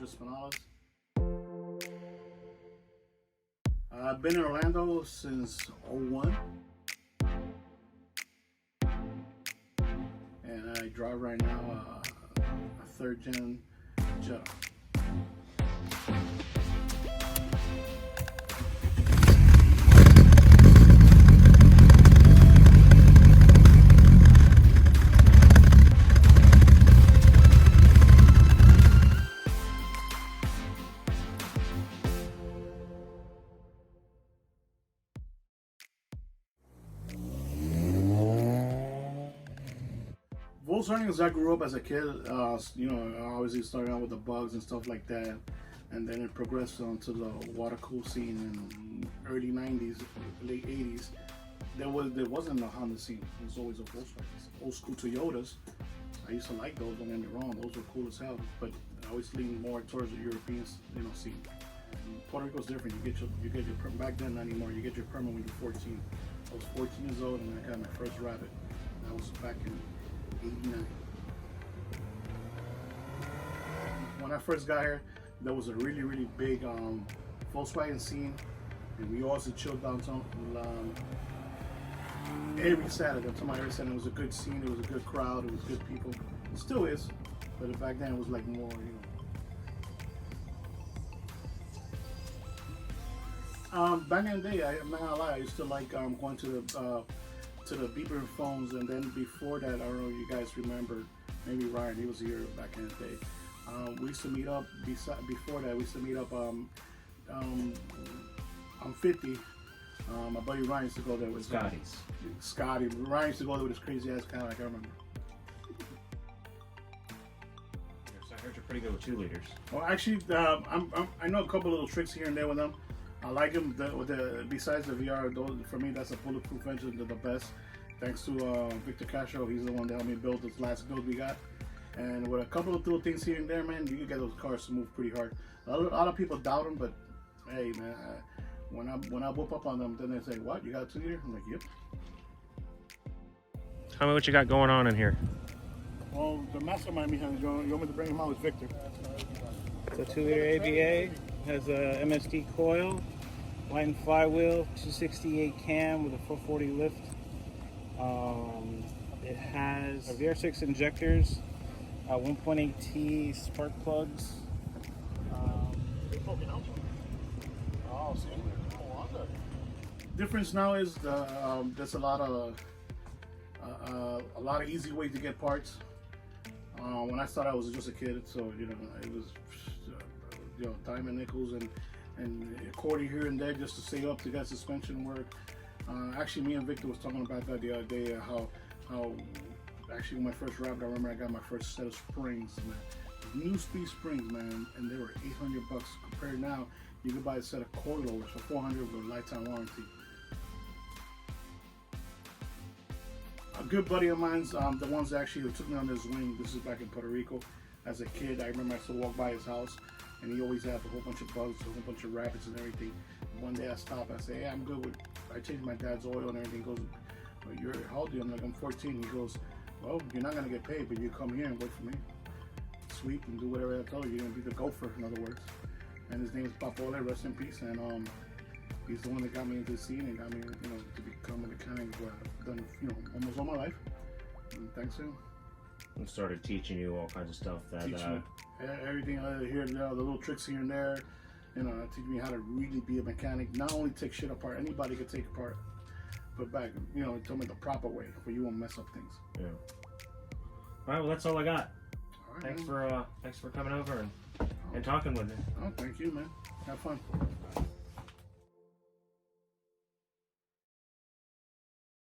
Espanolas. I've been in Orlando since '01. And I drive right now a 3rd gen Jetta. Volkswagen, as I grew up as a kid, you know, I obviously started out with the bugs and stuff like that, and then it progressed onto the water cool scene in early '90s, late '80s. There wasn't a Honda scene. It was always a Volkswagen. Old school Toyotas. I used to like those. Don't get me wrong; those were cool as hell. But I always leaned more towards the European, you know, scene. And Puerto Rico's different. You get your permit back then, not anymore. You get your permit when you're 14. I was 14 years old and I got my first Rabbit. That was back in '89. When I first got here, there was a really big Volkswagen scene, and we also chilled downtown every Saturday. I'm talking about every Saturday. It was a good scene. It was a good crowd. It was good people. It still is, but back then it was like more, you know. Back in the day, I'm not gonna lie, I used to like going to the beeper phones, and then before that, I don't know if you guys remember, maybe Ryan, he was here back in the day. We used to meet up, before that, we used to meet up, I'm 50, my buddy Ryan used to go there with Scotty. Ryan used to go there with his crazy ass car, I can't remember. So I heard you're pretty good with 2 liters. Well, actually, I know a couple little tricks here and there with them. I like them. Besides the VR, for me, that's a bulletproof engine. They're the best. Thanks to Victor Castro, he's the one that helped me build this last build we got. And with a couple of little things here and there, man, you can get those cars to move pretty hard. A lot of people doubt them, but hey, man, when I whoop up on them, then they say, "What? You got a 2 liter?" I'm like, "Yep." Tell me what you got going on in here. Well, the mastermind behind it, you want me to bring him out with Victor? It's a 2 liter ABA. Has a MSD coil, light and flywheel, 268 cam with a 440 lift. It has VR6 injectors, 1.8T spark plugs. Difference now is there's a lot of easy ways to get parts. When I started, I was just a kid, so you know it was. You know, diamond nickels and a quarter here and there just to save up to get suspension work. Actually, me and Victor was talking about that the other day. How actually when my first Rabbit, I remember I got my first set of springs, man. New speed springs, man, and they were $800. Compared now, you can buy a set of coilovers for $400 with a lifetime warranty. A good buddy of mine's, the ones that actually took me on his wing. This is back in Puerto Rico. As a kid, I remember I used to walk by his house, and he always had a whole bunch of bugs, a whole bunch of rabbits and everything. One day I stopped, I say, "Hey, I'm good with," I changed my dad's oil and everything. He goes, "Well, you're, how old are you?" I'm like, "I'm 14. He goes, "Well, you're not gonna get paid, but you come here and work for me. Sweep and do whatever I tell you. You're gonna be the gopher," in other words. And his name is Papole, rest in peace. And he's the one that got me into the scene and got me, you know, to become a mechanic, where I've done, you know, almost all my life. And thanks to him. And started teaching you all kinds of stuff that everything here and there, the little tricks here and there, you know, teach me how to really be a mechanic. Not only take shit apart, anybody could take apart, but back, you know, tell me the proper way where you won't mess up things. Yeah. All right, well, that's all I got. All right, thanks for coming over and talking with me. Oh, thank you, man. Have fun.